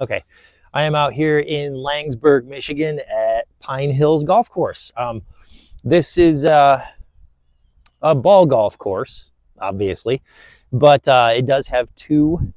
Okay, I am out here in Laingsburg, Michigan at Pine Hills Golf Course. This is a ball golf course, obviously, but it does have two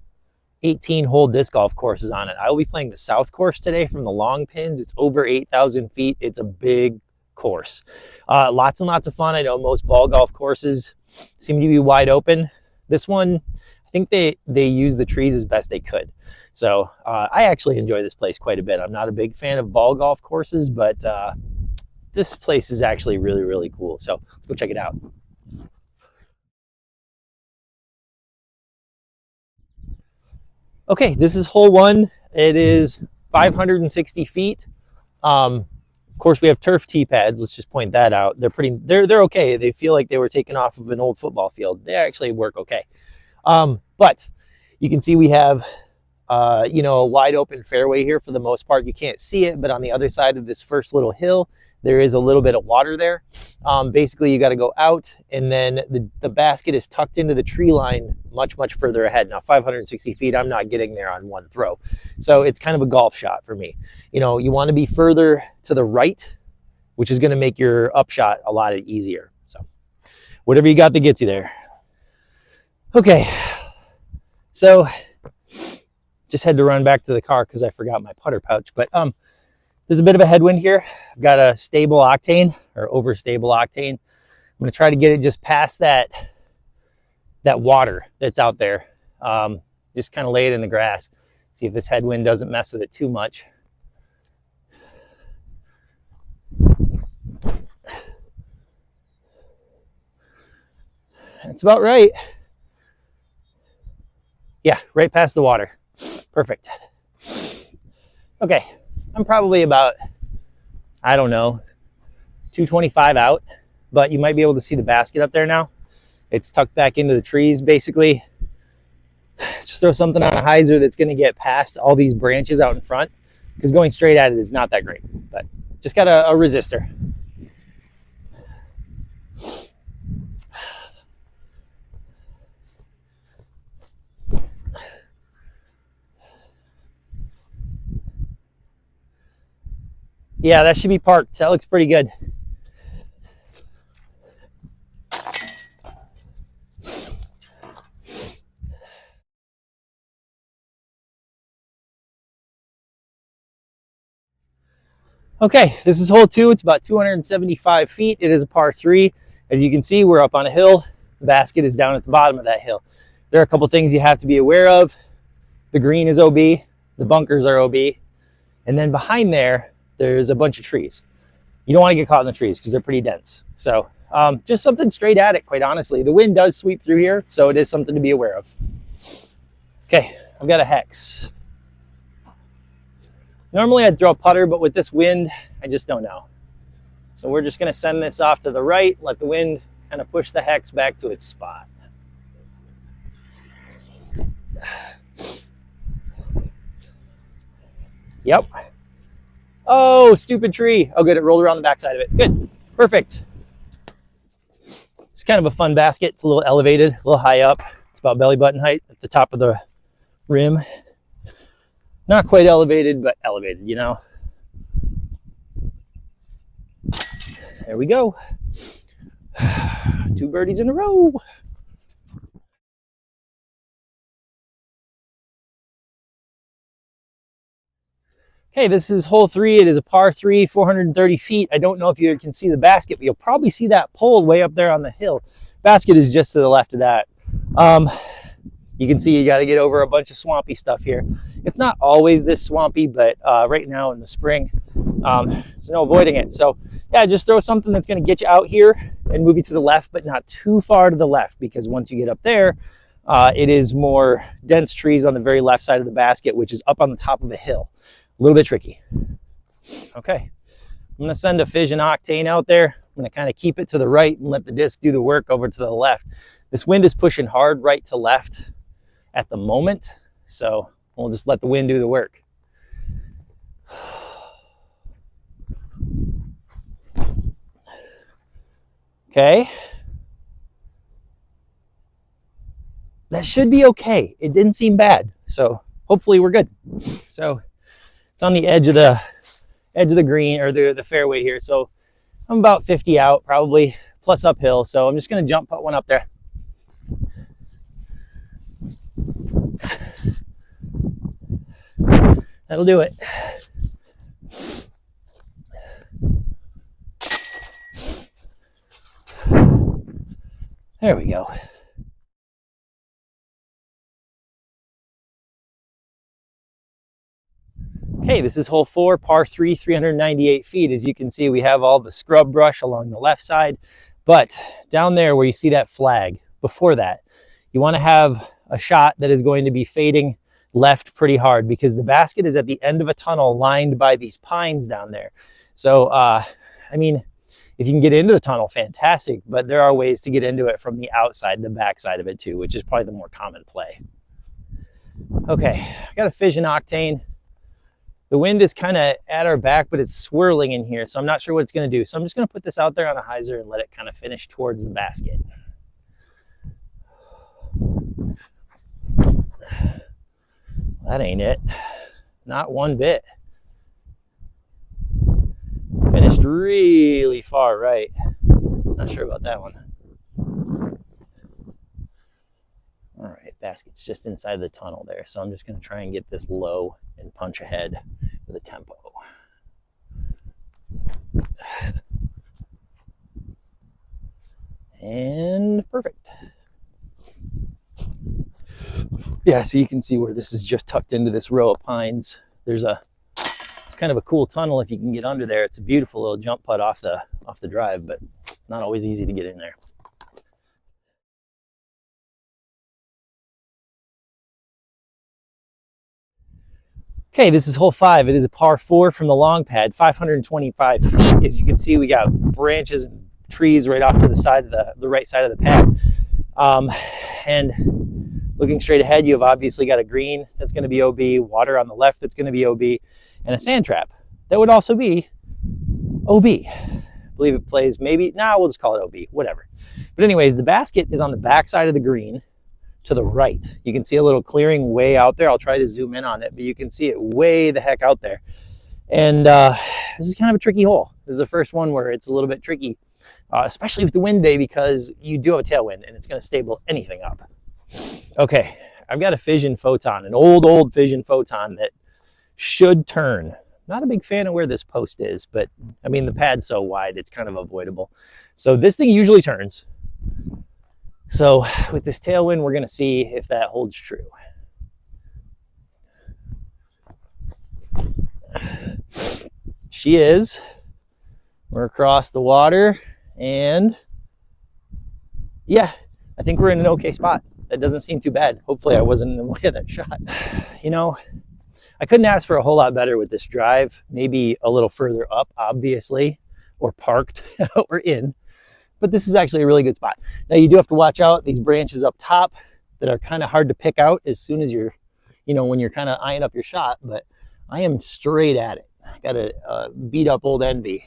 18-hole disc golf courses on it. I will be playing the south course today from the long pins. It's over 8,000 feet. It's a big course. Lots and lots of fun. I know most ball golf courses seem to be wide open. This one, I think they use the trees as best they could. So I actually enjoy this place quite a bit. I'm not a big fan of ball golf courses, but this place is actually really, really cool. So let's go check it out. Okay, this is hole one. It is 560 feet. Of course, we have turf tee pads. Let's just point that out. They're okay. They feel like they were taken off of an old football field. They actually work okay. But you can see we have a wide open fairway here for the most part. You can't see it, but on the other side of this first little hill, there is a little bit of water there. Basically, you got to go out, and then the basket is tucked into the tree line much, much further ahead. Now, 560 feet, I'm not getting there on one throw. So it's kind of a golf shot for me. You want to be further to the right, which is going to make your upshot a lot easier. So whatever you got that gets you there. Okay, so just had to run back to the car because I forgot my putter pouch. But there's a bit of a headwind here. I've got a stable octane or overstable octane. I'm going to try to get it just past that water that's out there. Just kind of lay it in the grass. See if this headwind doesn't mess with it too much. That's about right. Yeah, right past the water. Perfect. Okay, I'm probably about, 225 out, but you might be able to see the basket up there now. It's tucked back into the trees, basically. Just throw something on a hyzer that's going to get past all these branches out in front, because going straight at it is not that great, but just got a resistor. Yeah, that should be parked. That looks pretty good. Okay, this is hole two. It's about 275 feet. It is a par three. As you can see, we're up on a hill. The basket is down at the bottom of that hill. There are a couple things you have to be aware of. The green is OB, the bunkers are OB, and then behind there's a bunch of trees. You don't want to get caught in the trees because they're pretty dense. So just something straight at it, quite honestly. The wind does sweep through here, so it is something to be aware of. Okay, I've got a hex. Normally I'd throw a putter, but with this wind, I just don't know. So we're just going to send this off to the right, let the wind kind of push the hex back to its spot. Yep. Oh, stupid tree. Oh, good. It rolled around the backside of it. Good. Perfect. It's kind of a fun basket. It's a little elevated, a little high up. It's about belly button height at the top of the rim. Not quite elevated, but elevated, There we go. 2 birdies in a row. Okay, this is hole three. It is a par three, 430 feet. I don't know if you can see the basket, but you'll probably see that pole way up there on the hill. Basket is just to the left of that. You can see you got to get over a bunch of swampy stuff here. It's not always this swampy, but right now in the spring, there's no avoiding it. So yeah, just throw something that's going to get you out here and move you to the left, but not too far to the left, because once you get up there, it is more dense trees on the very left side of the basket, which is up on the top of a hill. A little bit tricky. Okay, I'm going to send a fission octane out there. I'm going to kind of keep it to the right and let the disc do the work over to the left. This wind is pushing hard right to left at the moment, so we'll just let the wind do the work. Okay. That should be okay. It didn't seem bad, so hopefully we're good. So it's on the edge of the green, or the fairway here. So I'm about 50 out, probably, plus uphill. So I'm just going to jump put one up there. That'll do it. There we go. Okay, this is hole 4, par 3, 398 feet. As you can see, we have all the scrub brush along the left side, but down there where you see that flag, before that, you want to have a shot that is going to be fading left pretty hard, because the basket is at the end of a tunnel lined by these pines down there. So, I mean, if you can get into the tunnel, fantastic, but there are ways to get into it from the outside, the back side of it too, which is probably the more common play. Okay, I got a Fission Octane. The wind is kind of at our back, but it's swirling in here, so I'm not sure what it's going to do. So I'm just going to put this out there on a hyzer and let it kind of finish towards the basket. That ain't it. Not one bit. Finished really far right. Not sure about that one. All right, basket's just inside the tunnel there, so I'm just going to try and get this low and punch ahead with a tempo. And perfect. Yeah, so you can see where this is just tucked into this row of pines. There's it's kind of a cool tunnel if you can get under there. It's a beautiful little jump putt off the drive, but not always easy to get in there. Okay, this is hole 5. It is a par 4 from the long pad, 525 feet. As you can see, we got branches and trees right off to the side of the right side of the pad. And looking straight ahead, you have obviously got a green that's going to be OB, water on the left that's going to be OB, and a sand trap that would also be OB. I believe it plays maybe, we'll just call it OB, whatever. But anyways, the basket is on the back side of the green to the right. You can see a little clearing way out there. I'll try to zoom in on it, but you can see it way the heck out there. And this is kind of a tricky hole. This is the first one where it's a little bit tricky, especially with the wind day, because you do have a tailwind and it's going to stable anything up. Okay, I've got a Fission Photon, an old Fission Photon that should turn. Not a big fan of where this post is, but I mean, the pad's so wide, it's kind of avoidable. So this thing usually turns. So with this tailwind, we're going to see if that holds true. She is. We're across the water, and yeah, I think we're in an okay spot. That doesn't seem too bad. Hopefully I wasn't in the way of that shot. You know, I couldn't ask for a whole lot better with this drive. Maybe a little further up, obviously, or parked or in. But this is actually a really good spot. Now you do have to watch out these branches up top that are kind of hard to pick out as soon as you're, when you're kind of eyeing up your shot, but I am straight at it. I got a beat up old Envy.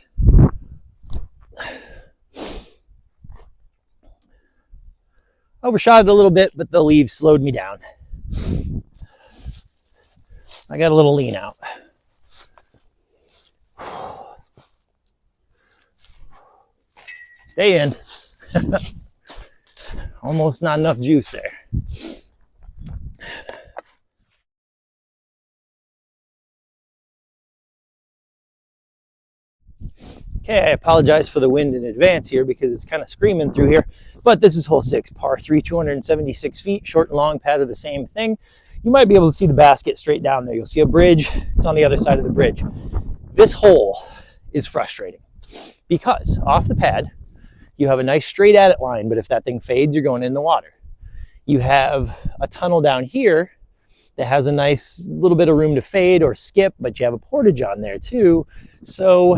Overshot it a little bit, but the leaves slowed me down. I got a little lean out. Stay in. Almost not enough juice there. Okay, I apologize for the wind in advance here because it's kind of screaming through here, but this is hole 6, par 3, 276 feet, short and long pad of the same thing. You might be able to see the basket straight down there. You'll see a bridge. It's on the other side of the bridge. This hole is frustrating because off the pad, you have a nice straight at it line, but if that thing fades, you're going in the water. You have a tunnel down here that has a nice little bit of room to fade or skip, but you have a portage on there too. So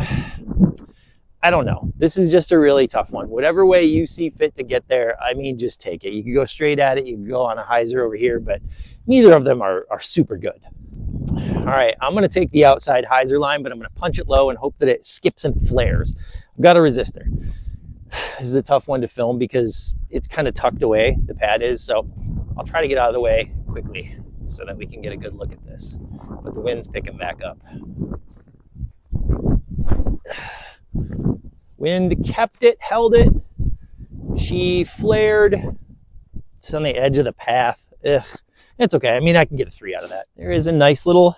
I don't know. This is just a really tough one. Whatever way you see fit to get there, I mean, just take it. You can go straight at it. You can go on a hyzer over here, but neither of them are super good. All right, I'm going to take the outside hyzer line, but I'm going to punch it low and hope that it skips and flares. I've got a resistor. This is a tough one to film because it's kind of tucked away, the pad is, so I'll try to get out of the way quickly. so that we can get a good look at this. But the wind's picking back up. Wind kept it, held it. She flared. It's on the edge of the path. Ugh, it's okay. I mean, I can get a 3 out of that. There is a nice little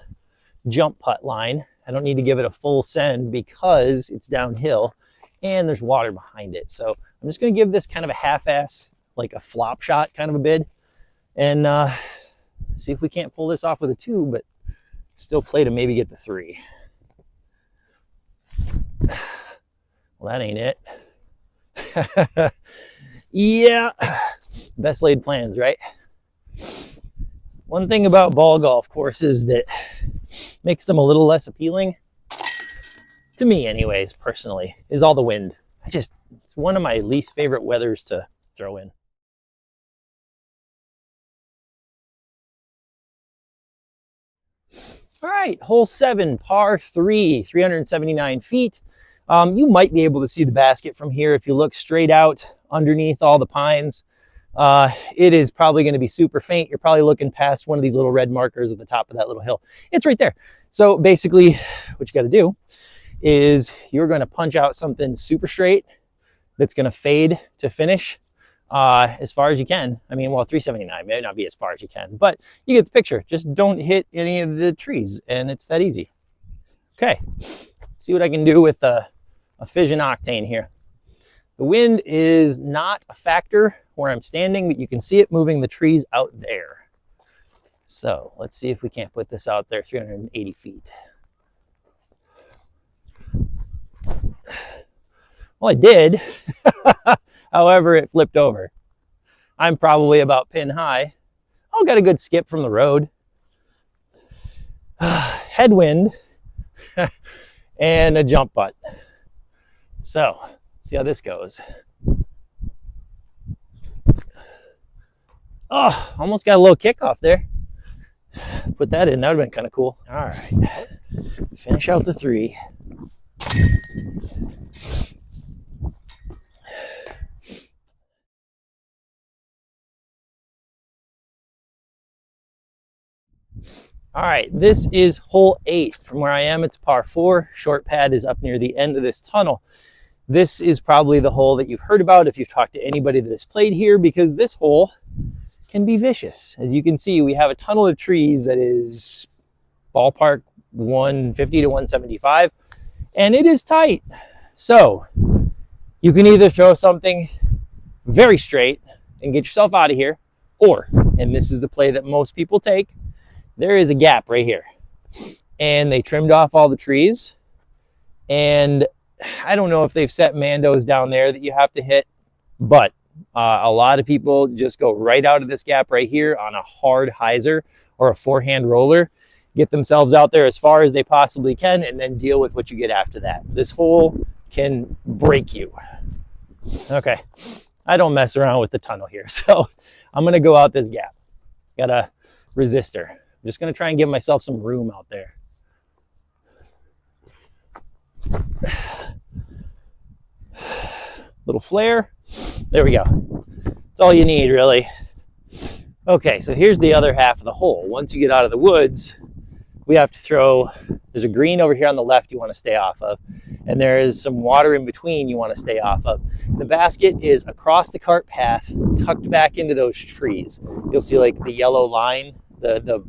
jump putt line. I don't need to give it a full send because it's downhill and there's water behind it. So I'm just going to give this kind of a half-ass, like a flop shot kind of a bid, and see if we can't pull this off with a 2, but still play to maybe get the 3. Well, that ain't it. Yeah, best laid plans, right? One thing about ball golf courses that makes them a little less appealing, to me anyways, personally, is all the wind. It's one of my least favorite weathers to throw in. All right, hole 7, par 3, 379 feet. You might be able to see the basket from here if you look straight out underneath all the pines. It is probably going to be super faint. You're probably looking past one of these little red markers at the top of that little hill. It's right there. So basically what you got to do is you're going to punch out something super straight that's going to fade to finish as far as you can. I mean, well, 379 may not be as far as you can, but you get the picture. Just don't hit any of the trees, and it's that easy. Okay, let's see what I can do with a fission octane here. The wind is not a factor where I'm standing, but you can see it moving the trees out there. So let's see if we can't put this out there 380 feet. Well, I did. However, it flipped over. I'm probably about pin high. Oh, got a good skip from the road. Headwind and a jump putt. So let's see how this goes. Oh, almost got a little kickoff there. Put that in, that would have been kind of cool. All right, finish out the 3. All right, this is hole 8. From where I am, it's par 4. Short pad is up near the end of this tunnel. This is probably the hole that you've heard about if you've talked to anybody that has played here, because this hole can be vicious. As you can see, we have a tunnel of trees that is ballpark 150 to 175, and it is tight. So you can either throw something very straight and get yourself out of here, or, and this is the play that most people take, there is a gap right here, and they trimmed off all the trees, and I don't know if they've set mandos down there that you have to hit, but a lot of people just go right out of this gap right here on a hard hyzer or a forehand roller, get themselves out there as far as they possibly can, and then deal with what you get after that. This hole can break you. Okay, I don't mess around with the tunnel here, so I'm gonna go out this gap. Got a resistor. I'm just going to try and give myself some room out there. Little flare. There we go. That's all you need, really. Okay, so here's the other half of the hole. Once you get out of the woods, we have to throw, there's a green over here on the left you want to stay off of, and there is some water in between you want to stay off of. The basket is across the cart path, tucked back into those trees. You'll see like the yellow line, the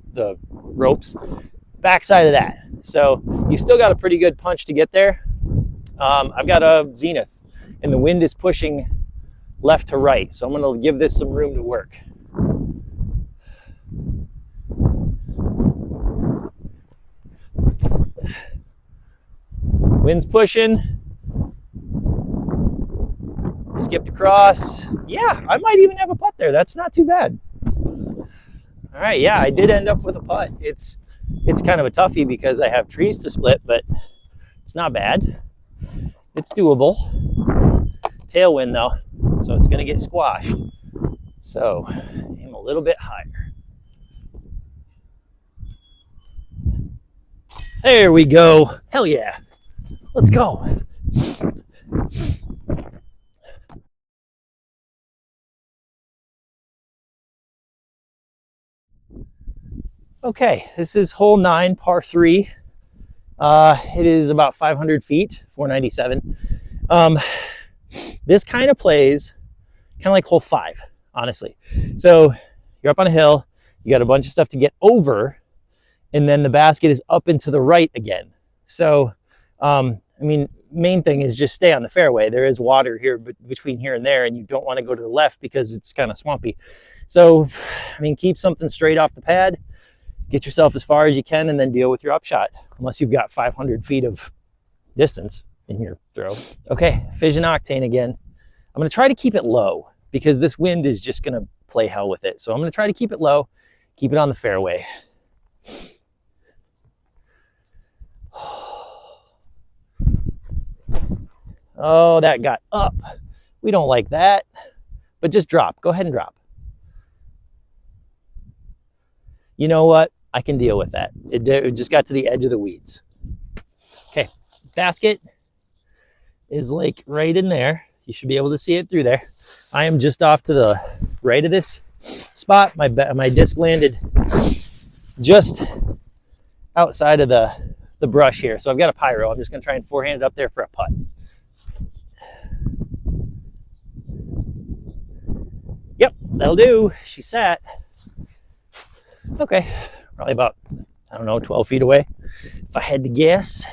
ropes, backside of that. So you still got a pretty good punch to get there. I've got a zenith, and the wind is pushing left to right, so I'm going to give this some room to work. Wind's pushing. Skipped across. Yeah, I might even have a putt there. That's not too bad. All right, yeah, I did end up with a putt. It's kind of a toughie because I have trees to split, but it's not bad. It's doable. Tailwind though, so it's gonna get squashed. So aim a little bit higher. There we go. Hell yeah. Let's go. Okay, this is hole 9, par 3. It is about 500 feet, 497. This kind of plays kind of like hole 5, honestly. So you're up on a hill, you got a bunch of stuff to get over, and then the basket is up and to the right again. So, I mean, main thing is just stay on the fairway. There is water here between here and there, and you don't want to go to the left because it's kind of swampy. So, I mean, keep something straight off the pad, get yourself as far as you can, and then deal with your upshot, unless you've got 500 feet of distance in your throw. Okay, fission octane again. I'm going to try to keep it low because this wind is just going to play hell with it. So I'm going to try to keep it low, keep it on the fairway. Oh, that got up. We don't like that. But just drop. Go ahead and drop. You know what? I can deal with that. It just got to the edge of the weeds. Okay, basket is like right in there. You should be able to see it through there. I am just off to the right of this spot. My disc landed just outside of the brush here. So I've got a pyro. I'm just going to try and forehand it up there for a putt. Yep, that'll do. She sat. Okay, probably about, I don't know, 12 feet away, if I had to guess.